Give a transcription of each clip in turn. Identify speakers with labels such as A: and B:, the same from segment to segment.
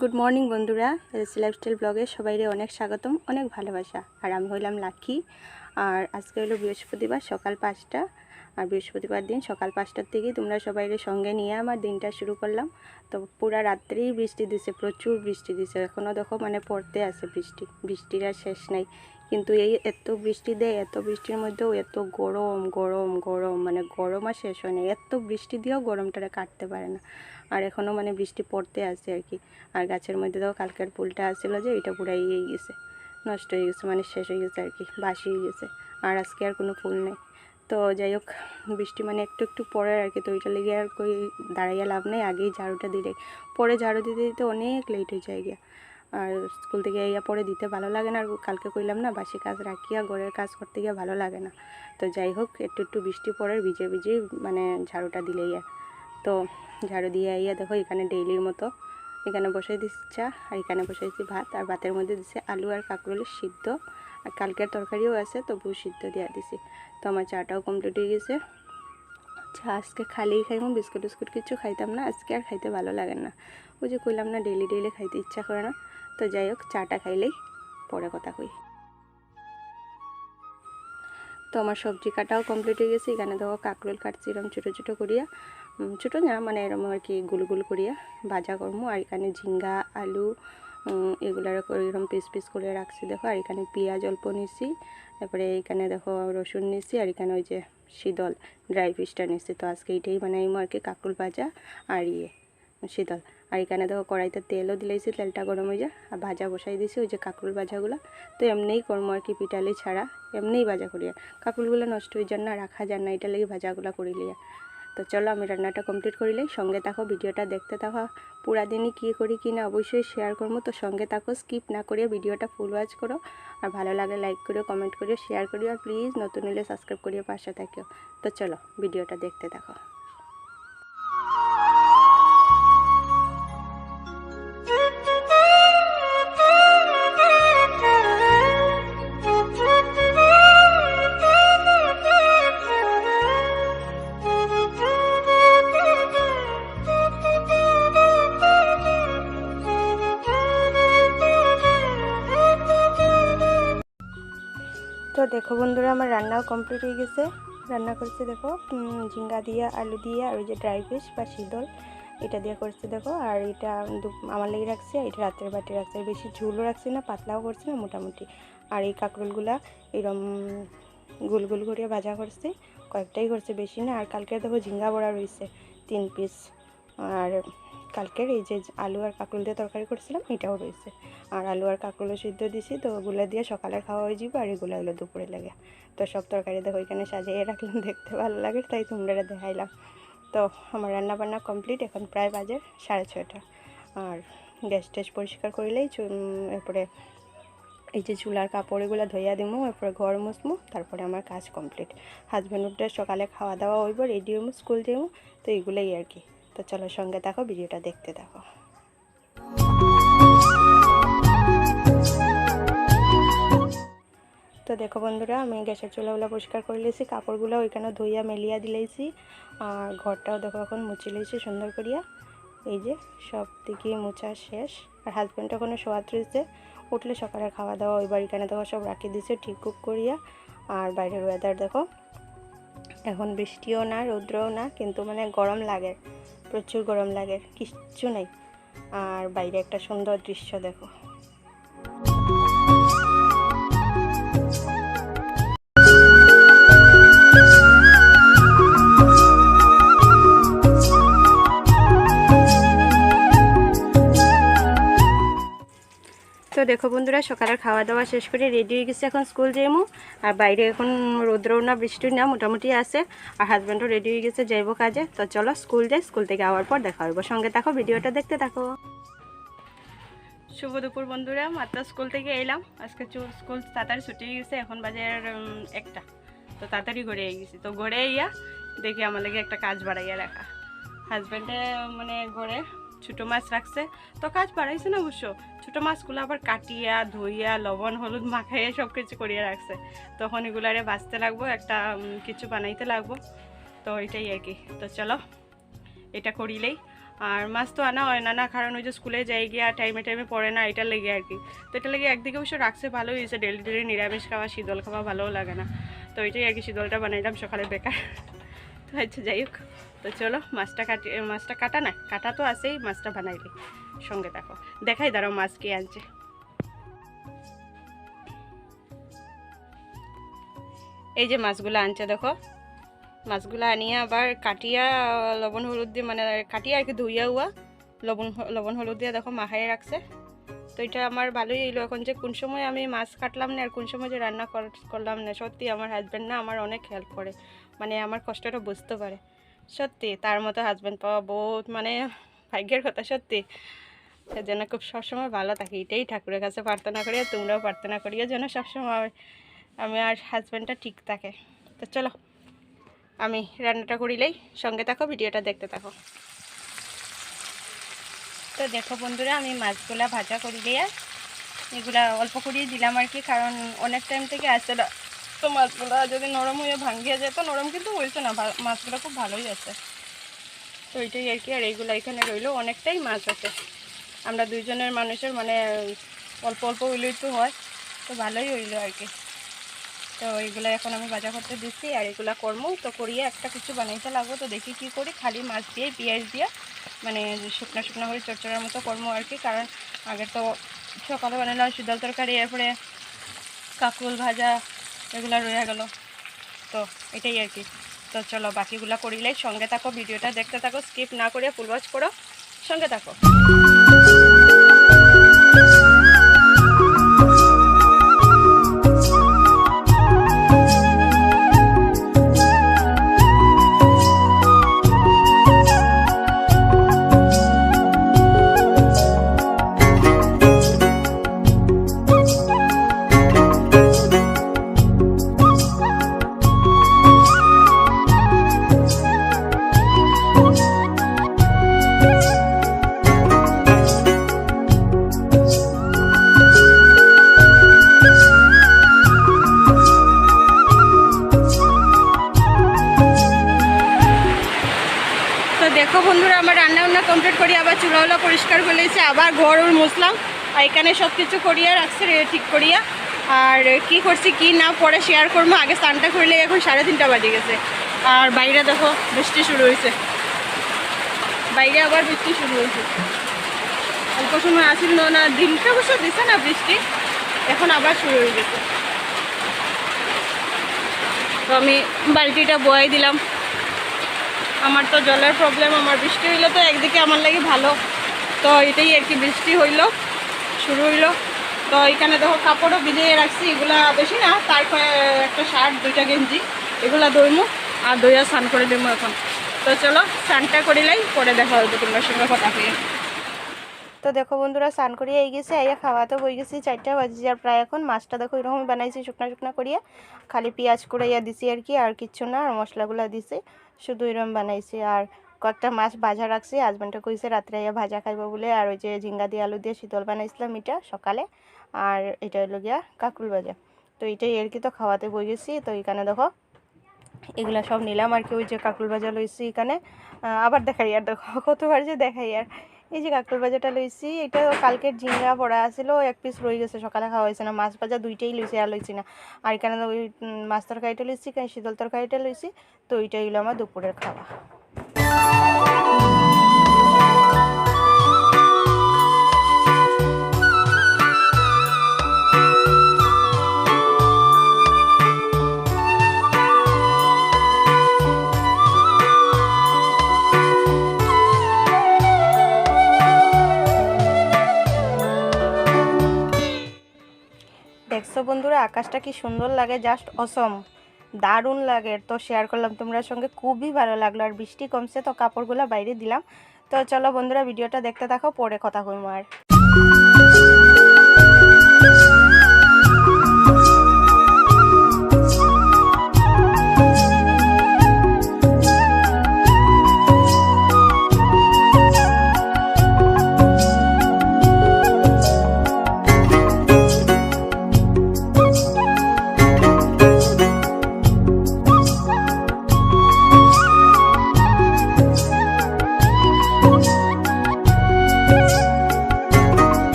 A: Good morning বন্ধুরা, LC lifestyle ব্লগে সবাইরে অনেক স্বাগতম, অনেক ভালোবাসা। আর আমি হইলাম লাকি। আর আজকে হলো বৃহস্পতিবার সকাল 5টা। আর বৃহস্পতিবার দিন সকাল 5টার থেকেই তোমরা সবাইরে সঙ্গে নিয়ে আমার দিনটা শুরু করলাম। তো পুরা রাত্রেই বৃষ্টি দিছে, প্রচুর বৃষ্টি দিছে। এখনও দেখো মানে পড়তে আছে বৃষ্টির আর শেষ নাই। কিন্তু এই এত বৃষ্টি দেয়, এত বৃষ্টির মধ্যেও এত গরম গরম গরম, মানে গরম আর শেষ হয় না। এত বৃষ্টি দিয়েও গরমটারে কাটতে পারে না। আর এখনও মানে বৃষ্টি পড়তে আছে আর কি। আর গাছের মধ্যে দেখো কালকের ফুলটা আসছিল যে এটা পুরো ইয়ে গেছে, নষ্ট হয়ে গেছে, মানে শেষ হয়ে গেছে আর কি, বাসি হয়ে গেছে। আর আজকে আর কোনো ফুল নেই। তো যাই হোক, বৃষ্টি মানে একটু একটু পড়ে আর কি। তো ওইটা লেগে আর কই দাঁড়াইয়া লাভ নেই, আগেই ঝাড়ুটা দিলে পরে ঝাড়ু দিতে দিতে অনেক লেট হয়ে যায় গিয়া। আর স্কুল থেকে ইয়া পরে দিতে ভালো লাগে না। আর কালকে কইলাম না, বাসি কাজ রাখিয়া ঘরের কাজ করতে গিয়ে ভালো লাগে না। তো যাই হোক, একটু একটু বৃষ্টি পড়ে ভিজে ভিজে মানে ঝাড়ুটা দিলে ইয়া। তো ঝাড়ু দিয়ে আইয়া দেখো এখানে ডেইলির মতো এখানে বসাই দিচ্ছি চা, আর এখানে বসাইছি ভাত। আর ভাতের মধ্যে দিচ্ছে আলু আর কাঁকরোলের সিদ্ধ, আর কালকের তরকারিও আছে, তবু সিদ্ধ দিয়ে দিছি। তো আমার চাটাও কমপ্লিট হয়ে গেছে। চা আজকে খালিই খাইমু, বিস্কুট টিস্কুট কিছু খাইতাম না, আজকে আর খাইতে ভালো লাগে না। ওই যে কইলাম না, ডেইলি ডেইলি খাইতে ইচ্ছা করে না। তো যাই হোক, চাটা খাইলেই পরে কথা কই। তো আমার সবজি কাটাও কমপ্লিট হয়ে গেছে। এখানে দেখো কাঁকরোল কাটছি এরকম ছোটো ছোটো করিয়া, ছোটো না মানে এরকম আর কি, গুল গুল করিয়া ভাজা করবো। আর এখানে ঝিঙ্গা আলু এগুলার এরকম পিস পিস করে রাখছি দেখো। আর এখানে পেঁয়াজ অল্প নিছি, তারপরে এখানে দেখো রসুন নিছি, আর এখানে ওই যে শীতল ড্রাই ফিশটা নিছি। তো আজকে এইটাই বানাইমো আর কি, কাঁকরোল ভাজা আর শীতল। আর এখানে দেখো কড়াইতে তেলও দিলেছি, তেলটা গরম হয়ে যায়। আর ভাজা বসাই দিয়েছি ওই যে কাঁকরোল ভাজাগুলো। তো এমনিই করবো আর কি, পিটালি ছাড়া এমনিই ভাজা করিয়া। কাঁকরোলগুলো নষ্ট হয়ে যান না, রাখা যান না, এটা লেগে ভাজাগুলো করিলিয়া। তো চলো আমি রান্নাটা কমপ্লিট করিলে সঙ্গে থাকো, ভিডিওটা দেখতে থাকো। পুরা দিনই কী করি কি না অবশ্যই শেয়ার করবো। তো সঙ্গে থাকো, স্কিপ না করিয়া ভিডিওটা ফুল ওয়াচ করো। আর ভালো লাগে লাইক করিও, কমেন্ট করিও, শেয়ার করিও। আর প্লিজ নতুন হলে সাবস্ক্রাইব করিও, পাশে থাকিও। তো চলো ভিডিওটা দেখতে থাকো। তো দেখো বন্ধুরা, আমার রান্নাও কমপ্লিট হয়ে গেছে। রান্না করছি দেখো ঝিঙ্গা দিয়ে, আলু দিয়ে, আর ওই যে ড্রাই ফিশ বা শীতল এটা দিয়ে করছি দেখো। আর এটা আমার লেগে রাখছি, আর এটা রাতের বাটি রাখছি। আর বেশি ঝুলও রাখছি না, পাতলাও করছি না, মোটামুটি। আর এই কাঁকরোলগুলা এরম গোল গোল করিয়া ভাজা করছি, কয়েকটাই করছি, বেশি না। আর কালকে দেখো ঝিঙ্গা বড়া রয়েছে 3 পিস। আর কালকের এই যে আলু আর কাঁকরোল দিয়ে তরকারি করছিলাম এটাও রয়েছে। আর আলু আর কাঁকরোলও সিদ্ধ দিছি, তো ওগুলো দিয়ে সকালে খাওয়া হয়ে যাবে। আর এগুলো হলো দুপুরে লাগে। তো সব তরকারি দেখো এখানে সাজিয়ে রাখলাম, দেখতে ভালো লাগে তাই তোমরা দেখাইলাম। তো আমার রান্না বান্না কমপ্লিট, এখন প্রায় বাজে 6:30। আর গ্যাস ট্যাস পরিষ্কার করিলেই এরপরে এই যে চুলার কাপড় এগুলো ধুইয়া দিমু, এরপরে ঘর মুছমু, তারপরে আমার কাজ কমপ্লিট। হাজব্যান্ড উঠে সকালে খাওয়া দাওয়া হইব, রেডি হইমু, স্কুল যাইমু। তো এগুলোই আর কি। তো চলো সঙ্গে থাকো, ভিডিওটা দেখতে থাকো। তো দেখো বন্ধুরা, আমি গ্যাসের চুলাগুলো পরিষ্কার করে লিয়েছি, কাপড়গুলো ওইখানে ধুইয়া মেলিয়া দিলেছি। আর ঘরটাও দেখো এখন মুছে লিয়েছি সুন্দর করিয়া। এই যে সব দিকে মোছা শেষ। আর হাজব্যান্ড ওখানে শোয়াত রয়েছে, উঠলে সকালে খাওয়া দাওয়া ওই বাড়িখানে দেখো সব রাখি দিছে ঠিক কুক করিয়া। আর বাইরের ওয়েদার দেখো, এখন বৃষ্টিও না রৌদ্রও না, কিন্তু মানে গরম লাগে, প্রচুর গরম লাগে, কিচ্ছু নেই। আর বাইরে একটা সুন্দর দৃশ্য দেখো। তো দেখো বন্ধুরা, সকালের খাওয়া দাওয়া শেষ করে রেডি হয়ে গেছে, এখন স্কুল যাইমু। আর বাইরে এখন রৌদ্রও না বৃষ্টি না, মোটামুটি আছে। আর হাজব্যান্ডও রেডি হয়ে গেছে, যাইব কাজে। তো চলো স্কুল যাই, স্কুল থেকে আওয়ার পর দেখা হইব। সঙ্গে থাকো, ভিডিওটা দেখতে থাকো। শুভ দুপুর বন্ধুরা, মাত্র স্কুল থেকে এলাম। আজকে স্কুল তাড়াতাড়ি ছুটি হয়ে গেছে, এখন বাজে 1টা। তো তাড়াতাড়ি ঘরে গেছি। তো ঘরে ইয়া দেখি আমার লাগে একটা কাজ বাড়াইয়া রাখা। হাজব্যান্ডে মানে ঘরে ছোটো মাছ রাখছে, তো কাজ বাড়াইছে না অবশ্য। ছোটো মাছগুলো আবার কাটিয়া ধুইয়া লবণ হলুদ মাখাইয়া সব কিছু করিয়া রাখছে। তখন এগুলারে বাঁচতে লাগবো, একটা কিছু বানাইতে লাগবো। তো এটাই আর কি। তো চলো এটা করিলেই। আর মাছ তো আনা হয় না কারণ ওই যে স্কুলে যাই গিয়া টাইমে টাইমে পড়ে না, এটার লেগে আর কি। তো এটার লেগে একদিকে অবশ্য রাখছে, ভালোই হয়েছে, ডেলি ডেলি নিরামিষ খাওয়া, শীতল খাওয়া ভালোও লাগে না। তো ওইটাই আর কি, শীতলটা বানাইলাম সকালে বেকার। তো আচ্ছা যাই হোক, তো চলো মাছটা কাটা না, কাটা তো আছেই, মাছটা বানাইলি সঙ্গে দেখো, দেখাই দাঁড়াও মাছ কে আনছে। এই যে মাছগুলো আনছে দেখো, মাছগুলো আনিয়ে আবার কাটিয়া লবণ হলুদ দিয়ে, মানে কাটিয়া আর কি ধুইয়া উয়া লবণ হলুদ দিয়ে দেখো মাখাইয়ে রাখছে। তো এটা আমার ভালোই এলো। এখন যে কোন সময় আমি মাছ কাটলাম না আর কোন সময় যে রান্না করলাম না, সত্যি আমার হাজব্যান্ড না আমার অনেক হেল্প করে, মানে আমার কষ্টটা বুঝতে পারে। সত্যি তার মতো হাজব্যান্ড পাওয়া বহুত মানে ভাগ্যের কথা সত্যি। যেন খুব সবসময় ভালো থাকি, এটাই ঠাকুরের কাছে প্রার্থনা করি, আর তোমরাও প্রার্থনা করিও যেন সবসময় আমি আর হাজব্যান্ডটা ঠিক থাকে। তো চলো আমি রান্নাটা করিলেই, সঙ্গে থাকো, ভিডিওটা দেখতে থাকো। তো দেখো বন্ধুরা, আমি মাছগুলা ভাজা করি দিয়ে এগুলা অল্প করিয়ে দিলাম আর কি, কারণ অনেক টাইম থেকে আসছে না। তো মাছগুলা যদি নরম হয়ে ভাঙিয়ে যায়, তো নরম কিন্তু হয়েছে না, মাছগুলো খুব ভালোই আছে। তো এইটাই আর কি। আর এইগুলো এখানে রইলো, অনেকটাই মাছ আছে, আমরা দুইজনের মানুষের মানে অল্প অল্প হইলেই তো হয়, তো ভালোই হইলো আর কি। তো এইগুলো এখন আমি ভাজা করতে দিচ্ছি, আর এগুলো করবো তো করিয়ে একটা কিছু বানাইতে লাগবো। তো দেখি কি করি, খালি মাছ দিয়ে পেঁয়াজ দিয়ে মানে শুকনো শুকনো করে চচ্চড়ার মতো করবো আর কি। কারণ আগে তো সকালে বানালাম শীতল তরকারি, এরপরে কাঁকরোল ভাজা, এগুলো রয়ে গেল। তো এটাই আর কি। তো চলো বাকিগুলো করিলেই, সঙ্গে থাকো, ভিডিওটা দেখতে থাকো, স্কিপ না করে ফুল ওয়াচ করো, সঙ্গে থাকো। দেখো বন্ধুরা, আমার রান্না বান্না কমপ্লিট করি, আবার চুলাগুলো পরিষ্কার করে নিয়েছি, আবার ঘর মুছলাম, আর এখানে সব কিছু করিয়া রাখছে ঠিক করিয়া। আর কি করছি কি না পরে শেয়ার করবো, আগে স্নানটা করলে এখন 3:30 বাজে গেছে। আর বাইরে দেখো বৃষ্টি শুরু হয়েছে, বাইরে আবার বৃষ্টি শুরু হয়েছে। অল্প সময় আসিল না, দিনটা বসে দিছে না বৃষ্টি, এখন আবার শুরু হয়ে গেছে। তো আমি বালতিটা বয়াই দিলাম, আমার তো জলের প্রবলেম, আমার বৃষ্টি হইলো তো একদিকে আমার লাগে ভালো। তো এটাই আর কি, বৃষ্টি হইলো, শুরু হইলো। তো এখানে দেখো কাপড়ও ভিজিয়ে রাখছি, এগুলা বেশি না, তারপরে একটা শার্ট, 2টা গেঞ্জি, এগুলা দইমু আর দইয়া স্নান করে দেবো এখন। তো চলো স্নানটা করিলাই, পরে দেখা হইতো তোমার সঙ্গে কথা হয়ে। তো দেখো বন্ধুরা, স্নান করিয়ে এই গেছে, আইয়া খাওয়াতে বই গেছি, 4টা বাজে আর প্রায়। এখন মাছটা দেখো এরকম বানাইছি শুকনা শুকনা করিয়া, খালি পেঁয়াজ করাইয়া দিছি আর কি, আর কিচ্ছু না, আর মশলাগুলো দিছি, শুধু এরকম বানাইছি। আর কয়েকটা মাছ ভাজা রাখছি, হাজব্যান্ডটা কইছে রাত্রে আইয়া ভাজা খাইব বলে। আর ওই যে ঝিঙ্গা দিয়ে আলু দিয়ে শীতল বানাইছিলাম এটা সকালে, আর এটা হলো গিয়া কাঁকরোল ভাজা। তো এটাই আর কি। তো খাওয়াতে বই গেছি, তো এখানে দেখো এগুলা সব নিলাম আর কি। ওই যে কাঁকরোল ভাজা লইছি এখানে, আবার দেখাই, আর দেখো কতবার যে দেখাই। আর এই যে কাঁকরোল ভাজাটা লইছি, এটা কালকের ঝিঙ্গা পড়া আছিল, 1 পিস রয়ে গেছে, সকালে খাওয়া হয়েছে না। মাছ ভাজা 2টাই লইছি, আর লইছি না। আর এখানে ওই মাছ তরকারিটা লইছি, এখানে শীতল তরকারিটা লইছি। তো এইটাই হলো আমার দুপুরের খাওয়া। দেখছো বন্ধুরা, আকাশটা কি সুন্দর লাগে, জাস্ট অসম, দারুণ লাগে। তো শেয়ার করলাম তোমার সঙ্গে, খুবই ভালো লাগলো। আর বৃষ্টি কমছে, তো কাপড়গুলো বাইরে দিলাম। তো চলো বন্ধুরা, ভিডিওটা দেখতে থাকো, পরে কথা কইম। আর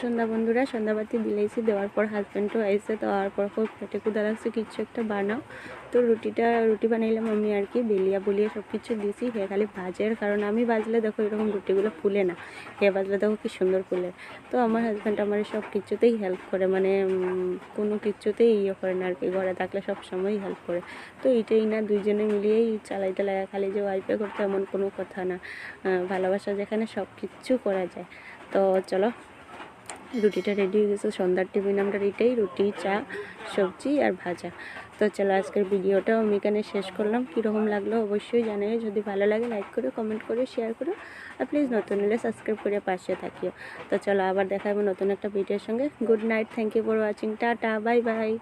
A: সন্ধ্যা বন্ধুরা, সন্ধ্যাবাতি দিলেইছি, দেওয়ার পর হাজব্যান্ডও আইসে, দেওয়ার পর খুব পেটে ক্ষুধা লাগছে, কিছু একটা বানাও। তো রুটি বানাইলাম আমি আর কি, বেলিয়া বলিয়া সব কিছু দিয়েছি। হে খালি ভাজের, কারণ আমি বাজলে দেখো এরকম রুটিগুলো ফুলে না, হে বাজলে দেখো কি সুন্দর ফুলে। তো আমার হাজব্যান্ড আমার সব কিছুতেই হেল্প করে, মানে কোনো কিছুতেই ইয়ে করে না আর কি, ঘরে থাকলে সব সময়ই হেল্প করে। তো এইটাই না, দুইজনে মিলিয়েই চালাইতে লাগে, খালি যে ওয়াইফে করতে এমন কোনো কথা না। ভালোবাসা যেখানে সব কিছু করা যায়। তো চলো, রুটিটা রেডি হয়ে গেছে, সন্ধ্যার টিফিন আমরা এটাই, রুটি, চা, সবজি আর ভাজা। তো চলো, আজকের ভিডিওটাও আমি এখানে শেষ করলাম। কীরকম লাগলো অবশ্যই জানাই, যদি ভালো লাগে লাইক করো, কমেন্ট করে, শেয়ার করো, আর প্লিজ নতুন হলে সাবস্ক্রাইব করে পাশে থাকিও। তো চলো, আবার দেখা হবে নতুন একটা ভিডিওর সঙ্গে। Good night, thank you for watching, টাটা, বাই বাই।